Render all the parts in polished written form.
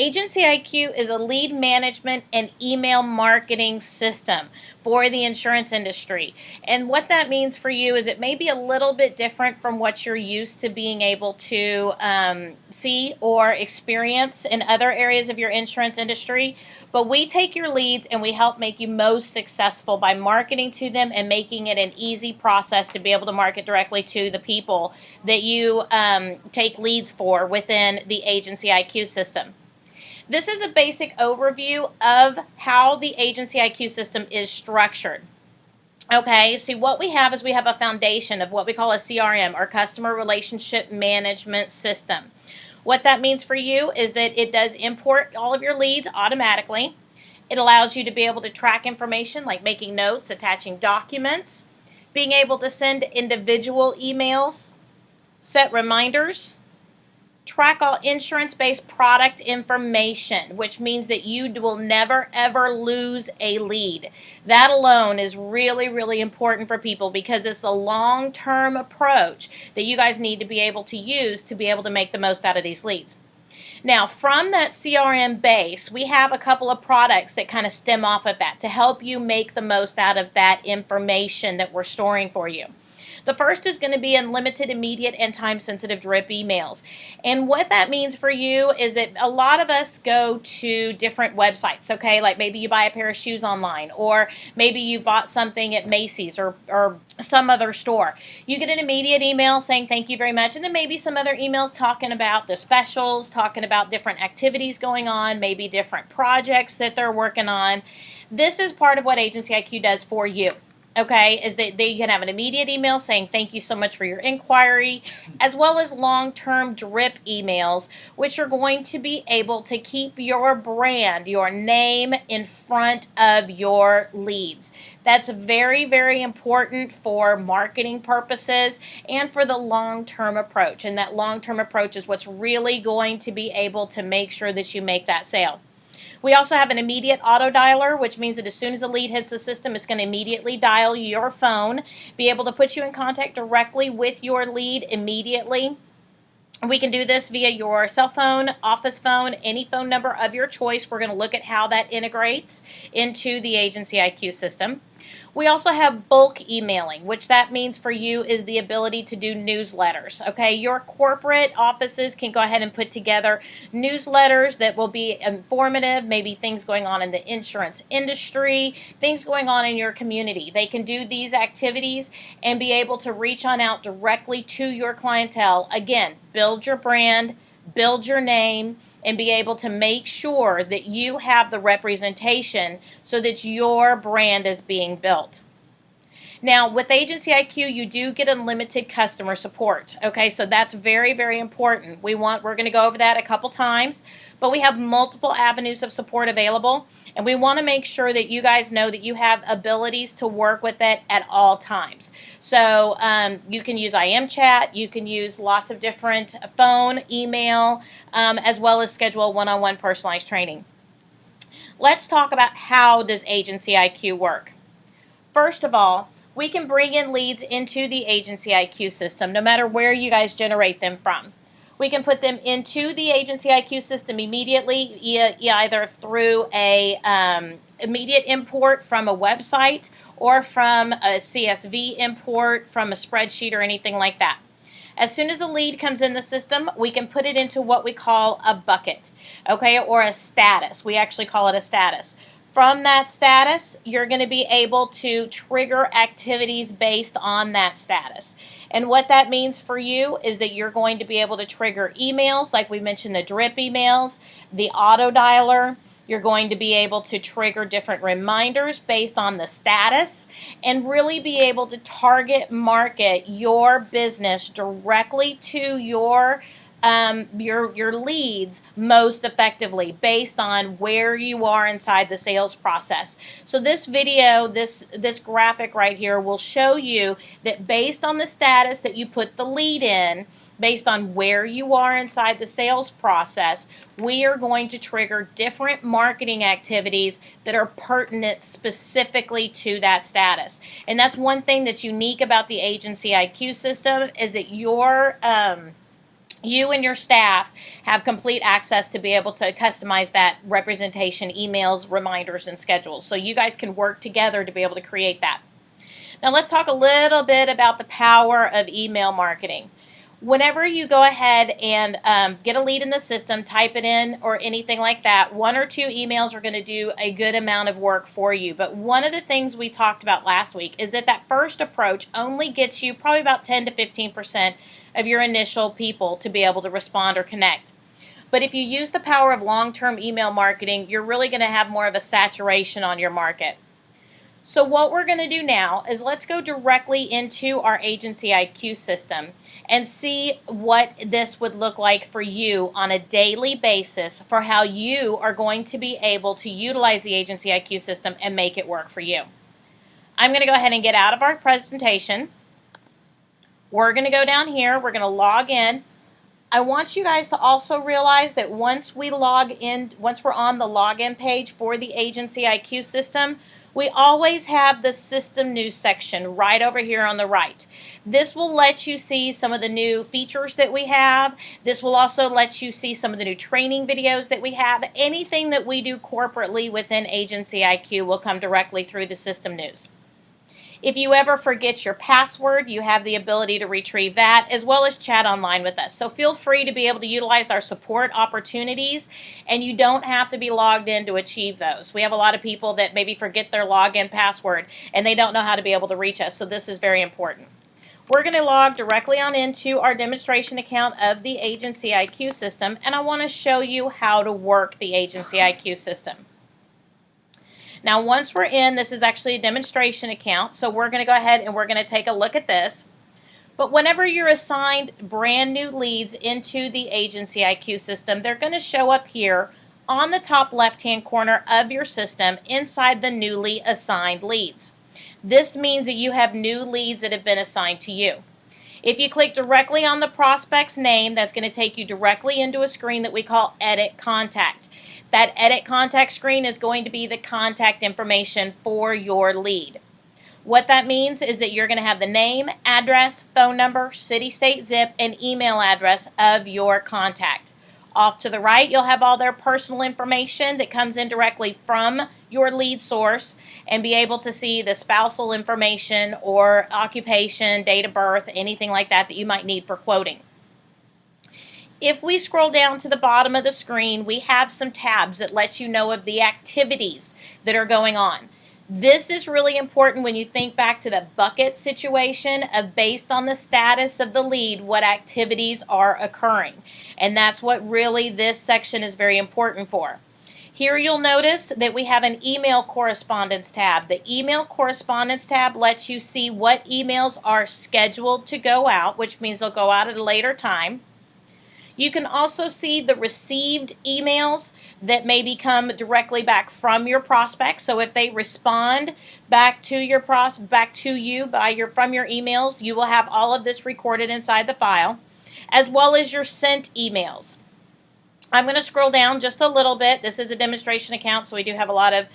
AgencyIQ is a lead management and email marketing system for the insurance industry. And what that means for you is it may be a little bit different from what you're used to being able to see or experience in other areas of your insurance industry. But we take your leads and we help make you most successful by marketing to them and making it an easy process to be able to market directly to the people that you take leads for within the AgencyIQ system. This is a basic overview of how the AgencyIQ system is structured. Okay, see what we have is we have a foundation of what we call a CRM, or Customer Relationship Management System. What that means for you is that it does import all of your leads automatically. It allows you to be able to track information like making notes, attaching documents, being able to send individual emails, set reminders, track all insurance-based product information, which means that you will never ever lose a lead. That alone is really, really important for people because it's the long-term approach that you guys need to be able to use to be able to make the most out of these leads. Now, from that CRM base, we have a couple of products that kind of stem off of that to help you make the most out of that information that we're storing for you. The first is going to be unlimited, immediate, and time-sensitive drip emails. And what that means for you is that a lot of us go to different websites, okay? Like maybe you buy a pair of shoes online, or maybe you bought something at Macy's or some other store. You get an immediate email saying thank you very much, and then maybe some other emails talking about the specials, talking about different activities going on, maybe different projects that they're working on. This is part of what AgencyIQ does for you. Okay, is that you can have an immediate email saying thank you so much for your inquiry, as well as long-term drip emails, which are going to be able to keep your brand, your name in front of your leads. That's very, very important for marketing purposes and for the long-term approach. And that long-term approach is what's really going to be able to make sure that you make that sale. We also have an immediate auto dialer, which means that as soon as a lead hits the system, it's going to immediately dial your phone, be able to put you in contact directly with your lead immediately. We can do this via your cell phone, office phone, any phone number of your choice. We're going to look at how that integrates into the AgencyIQ system. We also have bulk emailing, which that means for you is the ability to do newsletters. Okay, your corporate offices can go ahead and put together newsletters that will be informative, maybe things going on in the insurance industry, things going on in your community. They can do these activities and be able to reach on out directly to your clientele. Again, build your brand, build your name, and be able to make sure that you have the representation so that your brand is being built. Now, with AgencyIQ, you do get unlimited customer support. Okay, so that's very, very important. We're going to go over that a couple times, but we have multiple avenues of support available, and we want to make sure that you guys know that you have abilities to work with it at all times. So you can use IM chat, you can use lots of different phone, email, as well as schedule one-on-one personalized training. Let's talk about how does AgencyIQ work. First of all, we can bring in leads into the AgencyIQ system no matter where you guys generate them from. We can put them into the AgencyIQ system immediately, either through a immediate import from a website or from a CSV import from a spreadsheet or anything like that. As soon as a lead comes in the system, we can put it into what we call a bucket, okay, or a status. We actually call it a status. From that status, you're going to be able to trigger activities based on that status. And what that means for you is that you're going to be able to trigger emails, like we mentioned, the drip emails, the auto dialer. You're going to be able to trigger different reminders based on the status and really be able to target market your business directly to your leads most effectively based on where you are inside the sales process. So this video, this graphic right here will show you that based on the status that you put the lead in, based on where you are inside the sales process, we are going to trigger different marketing activities that are pertinent specifically to that status. And that's one thing that's unique about the AgencyIQ system is that your you and your staff have complete access to be able to customize that representation, emails, reminders, and schedules. So you guys can work together to be able to create that. Now let's talk a little bit about the power of email marketing. Whenever you go ahead and get a lead in the system, type it in or anything like that, 1 or 2 emails are going to do a good amount of work for you. But one of the things we talked about last week is that first approach only gets you probably about 10 to 15% of your initial people to be able to respond or connect. But if you use the power of long-term email marketing, you're really going to have more of a saturation on your market. So what we're going to do now is let's go directly into our AgencyIQ system and see what this would look like for you on a daily basis for how you are going to be able to utilize the AgencyIQ system and make it work for you. I'm going to go ahead and get out of our presentation. We're going to go down here. We're going to log in. I want you guys to also realize that once we log in, once we're on the login page for the AgencyIQ system, we always have the system news section right over here on the right. This will let you see some of the new features that we have. This will also let you see some of the new training videos that we have. Anything that we do corporately within AgencyIQ will come directly through the system news. If you ever forget your password, you have the ability to retrieve that as well as chat online with us. So feel free to be able to utilize our support opportunities, and you don't have to be logged in to achieve those. We have a lot of people that maybe forget their login password and they don't know how to be able to reach us, so this is very important. We're going to log directly on into our demonstration account of the AgencyIQ system, and I want to show you how to work the AgencyIQ system. Now, once we're in, this is actually a demonstration account, so we're going to go ahead and we're going to take a look at this. But whenever you're assigned brand new leads into the AgencyIQ system, they're going to show up here on the top left-hand corner of your system inside the newly assigned leads. This means that you have new leads that have been assigned to you. If you click directly on the prospect's name, that's going to take you directly into a screen that we call Edit Contact. That Edit Contact screen is going to be the contact information for your lead. What that means is that you're going to have the name, address, phone number, city, state, zip, and email address of your contact. Off to the right, you'll have all their personal information that comes in directly from your lead source, and be able to see the spousal information or occupation, date of birth, anything like that that you might need for quoting. If we scroll down to the bottom of the screen, we have some tabs that let you know of the activities that are going on. This is really important when you think back to the bucket situation of based on the status of the lead, what activities are occurring. And that's what really this section is very important for. Here you'll notice that we have an email correspondence tab. The email correspondence tab lets you see what emails are scheduled to go out, which means they'll go out at a later time. You can also see the received emails that maybe come directly back from your prospect. So if they respond back to your from your emails, you will have all of this recorded inside the file, as well as your sent emails. I'm going to scroll down just a little bit. This is a demonstration account, so we do have a lot of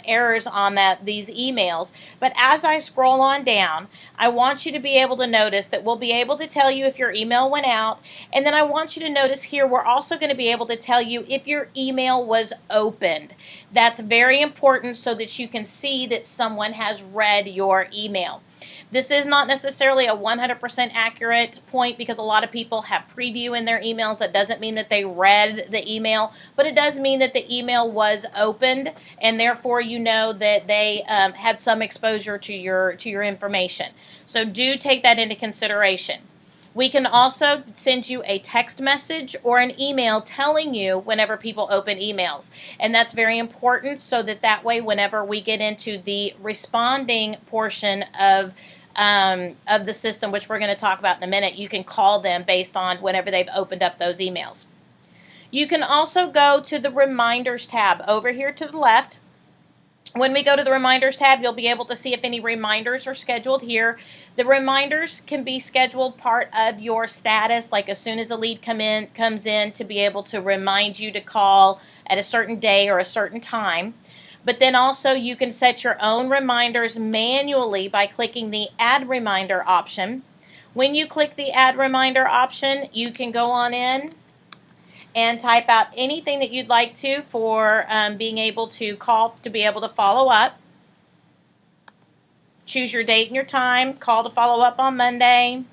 errors on these emails. But as I scroll on down, I want you to be able to notice that we'll be able to tell you if your email went out. And then I want you to notice here, we're also going to be able to tell you if your email was opened. That's very important so that you can see that someone has read your email. This is not necessarily a 100% accurate point because a lot of people have preview in their emails. That doesn't mean that they read the email, but it does mean that the email was opened, and therefore you know that they had some exposure to your information. So do take that into consideration. We can also send you a text message or an email telling you whenever people open emails. And that's very important so that way whenever we get into the responding portion of the system, which we're going to talk about in a minute, you can call them based on whenever they've opened up those emails. You can also go to the Reminders tab over here to the left. When we go to the Reminders tab, you'll be able to see if any reminders are scheduled here. The reminders can be scheduled part of your status, like as soon as a lead comes in to be able to remind you to call at a certain day or a certain time. But then also you can set your own reminders manually by clicking the Add Reminder option. When you click the add reminder option, you can go on in and type out anything that you'd like to for being able to call to be able to follow up. Choose your date and your time. Call to follow up on Monday.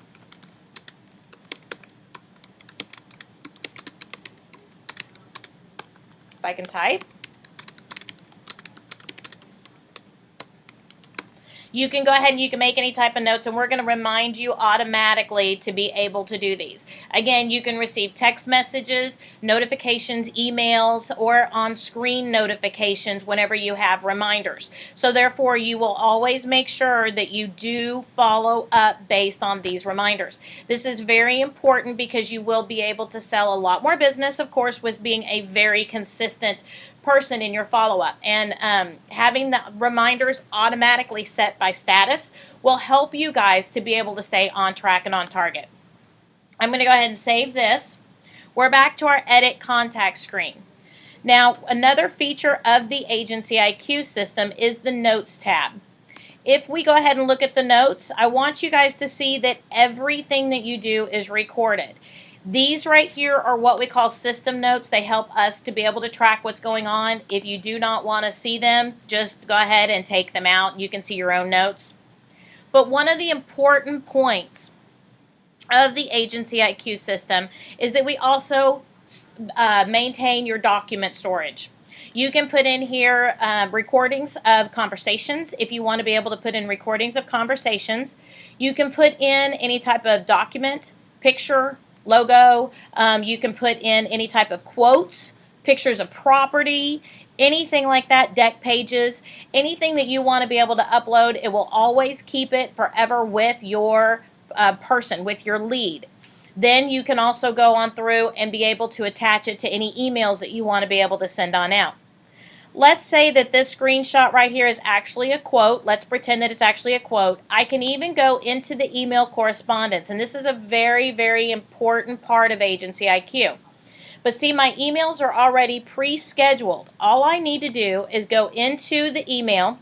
If I can type. You can go ahead and you can make any type of notes, and we're going to remind you automatically to be able to do these. Again, you can receive text messages, notifications, emails, or on-screen notifications whenever you have reminders. So therefore, you will always make sure that you do follow up based on these reminders. This is very important because you will be able to sell a lot more business, of course, with being a very consistent person in your follow-up, and having the reminders automatically set by status will help you guys to be able to stay on track and on target. I'm going to go ahead and save this. We're back to our edit contact screen. Now, another feature of the AgencyIQ system is the notes tab. If we go ahead and look at the notes, I want you guys to see that everything that you do is recorded. These right here are what we call system notes. They help us to be able to track what's going on. If you do not want to see them, just go ahead and take them out. You can see your own notes. But one of the important points of the AgencyIQ system is that we also maintain your document storage. You can put in here recordings of conversations if you want to be able to put in recordings of conversations. You can put in any type of document, picture, logo. You can put in any type of quotes, pictures of property, anything like that, deck pages, anything that you want to be able to upload. It will always keep it forever with your person, with your lead. Then you can also go on through and be able to attach it to any emails that you want to be able to send on out. Let's say that this screenshot right here is actually a quote. Let's pretend that it's actually a quote. I can even go into the email correspondence, and this is a very, very important part of AgencyIQ. But see, my emails are already pre-scheduled. All I need to do is go into the email,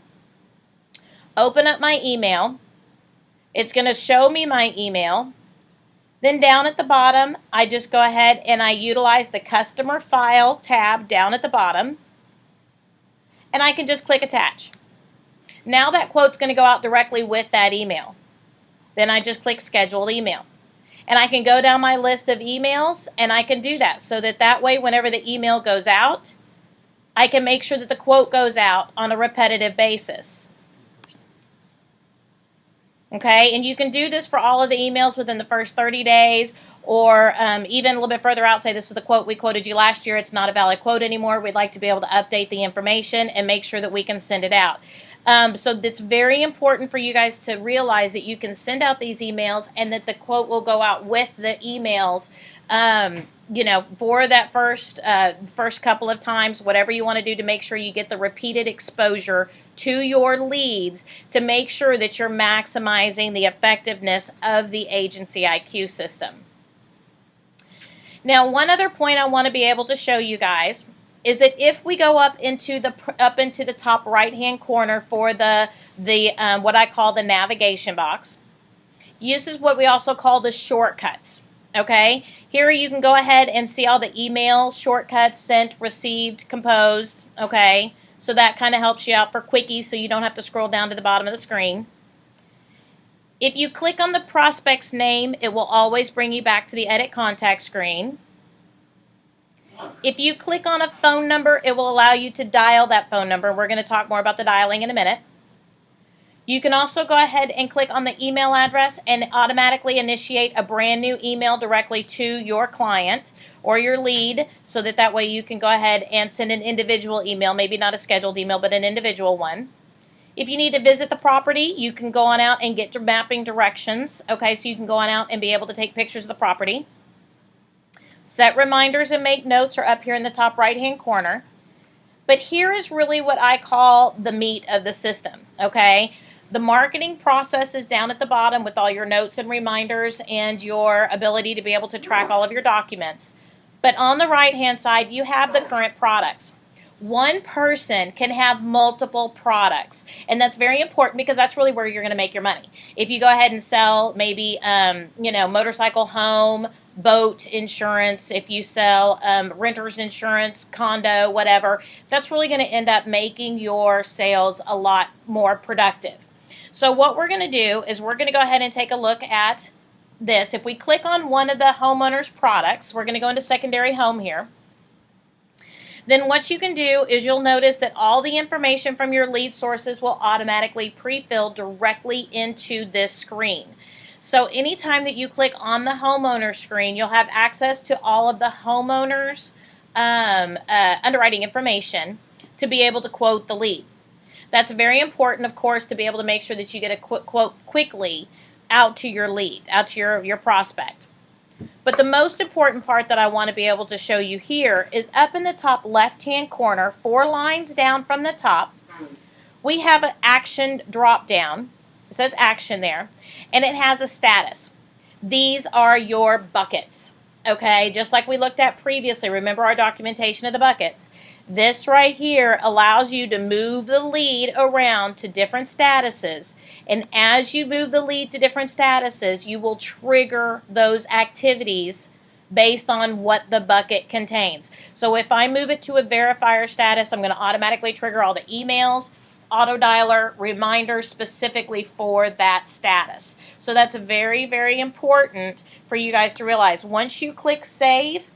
open up my email. It's going to show me my email. Then down at the bottom, I just go ahead and I utilize the customer file tab down at the bottom. And I can just click attach. Now that quote's going to go out directly with that email. Then I just click schedule email. And I can go down my list of emails and I can do that so that way whenever the email goes out, I can make sure that the quote goes out on a repetitive basis. Okay, and you can do this for all of the emails within the first 30 days or even a little bit further out. Say this was the quote we quoted you last year. It's not a valid quote anymore. We'd like to be able to update the information and make sure that we can send it out. So it's very important for you guys to realize that you can send out these emails and that the quote will go out with the emails, you know, for that first couple of times, whatever you want to do to make sure you get the repeated exposure to your leads to make sure that you're maximizing the effectiveness of the AgencyIQ system. Now, one other point I want to be able to show you guys is that if we go up into the top right-hand corner for the what I call the navigation box, this is what we also call the shortcuts. Okay, here you can go ahead and see all the emails, shortcuts, sent, received, composed. Okay, so that kind of helps you out for quickies so you don't have to scroll down to the bottom of the screen. If you click on the prospect's name, it will always bring you back to the edit contact screen. If you click on a phone number, it will allow you to dial that phone number. We're going to talk more about the dialing in a minute. You can also go ahead and click on the email address and automatically initiate a brand new email directly to your client or your lead so that way you can go ahead and send an individual email, maybe not a scheduled email, but an individual one. If you need to visit the property, you can go on out and get mapping directions. Okay, so you can go on out and be able to take pictures of the property. Set reminders and make notes are up here in the top right-hand corner. But here is really what I call the meat of the system, okay? The marketing process is down at the bottom with all your notes and reminders and your ability to be able to track all of your documents. But on the right-hand side, you have the current products. One person can have multiple products, and that's very important because that's really where you're going to make your money. If you go ahead and sell maybe motorcycle, home, boat insurance, if you sell renter's insurance, condo, whatever, that's really going to end up making your sales a lot more productive. So what we're going to do is we're going to go ahead and take a look at this. If we click on one of the homeowner's products, we're going to go into secondary home here. Then what you can do is you'll notice that all the information from your lead sources will automatically pre-fill directly into this screen. So anytime that you click on the homeowner screen, you'll have access to all of the homeowner's underwriting information to be able to quote the lead. That's very important, of course, to be able to make sure that you get a quote quickly out to your lead, out to your prospect. But the most important part that I want to be able to show you here is up in the top left-hand corner, 4 lines down from the top, we have an action drop down. It says action there, and it has a status. These are your buckets, okay? Just like we looked at previously, remember our documentation of the buckets. This right here allows you to move the lead around to different statuses. And as you move the lead to different statuses, you will trigger those activities based on what the bucket contains. So if I move it to a verifier status, I'm going to automatically trigger all the emails, auto dialer, reminders specifically for that status. So that's very, very important for you guys to realize. Once you click save,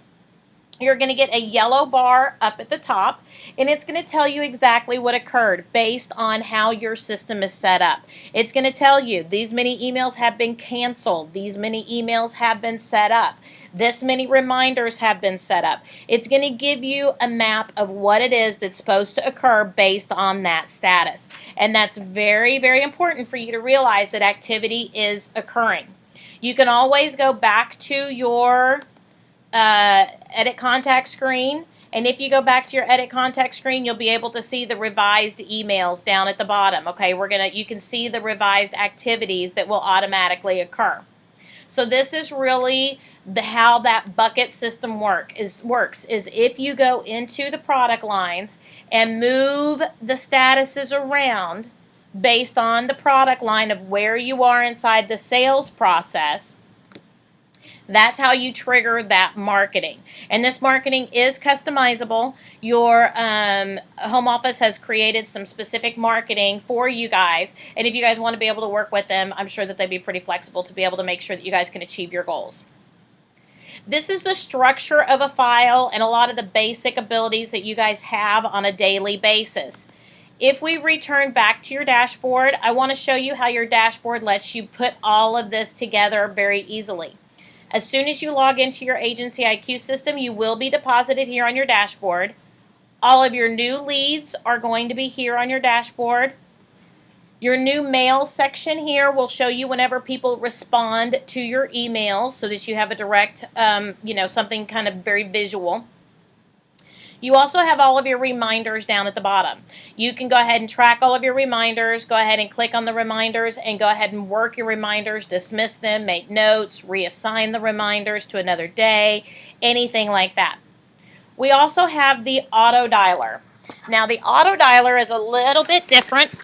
you're going to get a yellow bar up at the top, and it's going to tell you exactly what occurred based on how your system is set up. It's going to tell you these many emails have been canceled, these many emails have been set up, this many reminders have been set up. It's going to give you a map of what it is that's supposed to occur based on that status. And that's very, very important for you to realize that activity is occurring. You can always go back to your edit contact screen, and if you go back to your edit contact screen, you'll be able to see the revised emails down at the bottom. Okay, you can see the revised activities that will automatically occur. So this is really how that bucket system works is if you go into the product lines and move the statuses around based on the product line of where you are inside the sales process. That's how you trigger that marketing. And this marketing is customizable. Your home office has created some specific marketing for you guys. And if you guys want to be able to work with them, I'm sure that they'd be pretty flexible to be able to make sure that you guys can achieve your goals. This is the structure of a file and a lot of the basic abilities that you guys have on a daily basis. If we return back to your dashboard, I want to show you how your dashboard lets you put all of this together very easily. As soon as you log into your AgencyIQ system, you will be deposited here on your dashboard. All of your new leads are going to be here on your dashboard. Your new mail section here will show you whenever people respond to your emails so that you have a direct, something kind of very visual. You also have all of your reminders down at the bottom. You can go ahead and track all of your reminders, go ahead and click on the reminders and go ahead and work your reminders, dismiss them, make notes, reassign the reminders to another day, anything like that. We also have the auto dialer. Now the auto dialer is a little bit different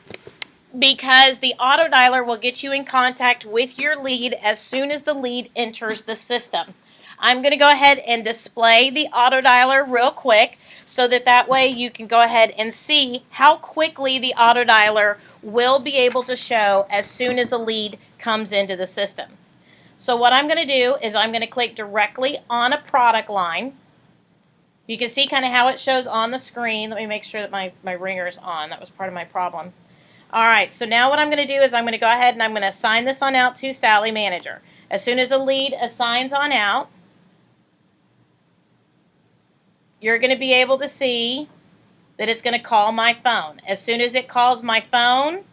because the auto dialer will get you in contact with your lead as soon as the lead enters the system. I'm going to go ahead and display the auto dialer real quick so that way you can go ahead and see how quickly the auto dialer will be able to show as soon as the lead comes into the system. So what I'm going to do is I'm going to click directly on a product line. You can see kind of how it shows on the screen. Let me make sure that my ringer's on. That was part of my problem. All right, so now what I'm going to do is I'm going to go ahead and I'm going to assign this on out to Sally Manager. As soon as the lead assigns on out, you're going to be able to see that it's going to call my phone. As soon as it calls my phone,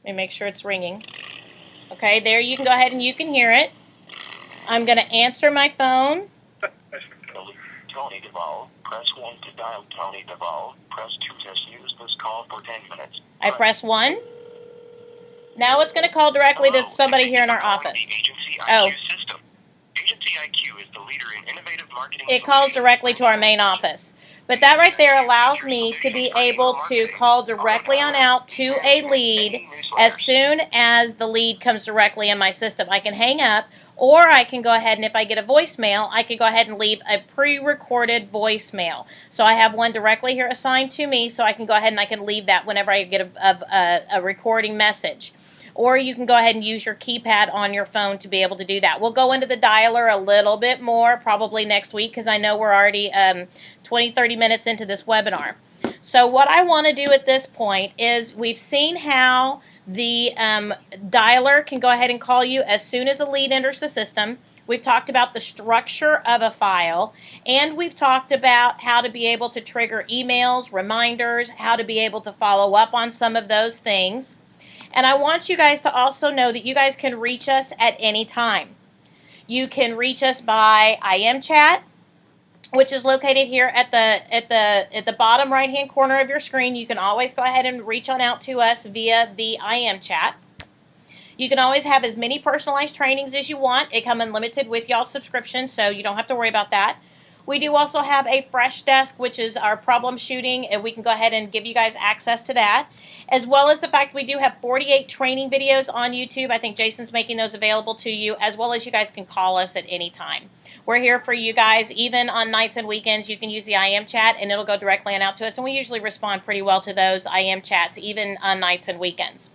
let me make sure it's ringing. Okay, there you can go ahead and you can hear it. I'm going to answer my phone. Tony Duvall, press 1 to dial Tony Duvall, press 2 to use this call for 10 minutes. I press 1. Now it's going to call directly to somebody here in our office. AgencyIQ system. AgencyIQ is the leader in innovative marketing. It calls directly to our main office. But that right there allows me to be able to call directly on out to a lead as soon as the lead comes directly in my system. I can hang up, or I can go ahead and if I get a voicemail, I can go ahead and leave a pre-recorded voicemail. So I have one directly here assigned to me, so I can go ahead and I can leave that whenever I get a recording message. Or you can go ahead and use your keypad on your phone to be able to do that. We'll go into the dialer a little bit more probably next week because I know we're already 20, 30 minutes into this webinar. So what I want to do at this point is we've seen how the dialer can go ahead and call you as soon as a lead enters the system. We've talked about the structure of a file, and we've talked about how to be able to trigger emails, reminders, how to be able to follow up on some of those things. And I want you guys to also know that you guys can reach us at any time. You can reach us by IM chat, which is located here at the bottom right hand corner of your screen. You can always go ahead and reach on out to us via the IM chat. You can always have as many personalized trainings as you want. It comes unlimited with y'all's subscription, so you don't have to worry about that. We do also have a fresh desk, which is our problem shooting, and we can go ahead and give you guys access to that, as well as the fact we do have 48 training videos on YouTube. I think Jason's making those available to you, as well as you guys can call us at any time. We're here for you guys, even on nights and weekends. You can use the IM chat, and it'll go directly on out to us, and we usually respond pretty well to those IM chats, even on nights and weekends.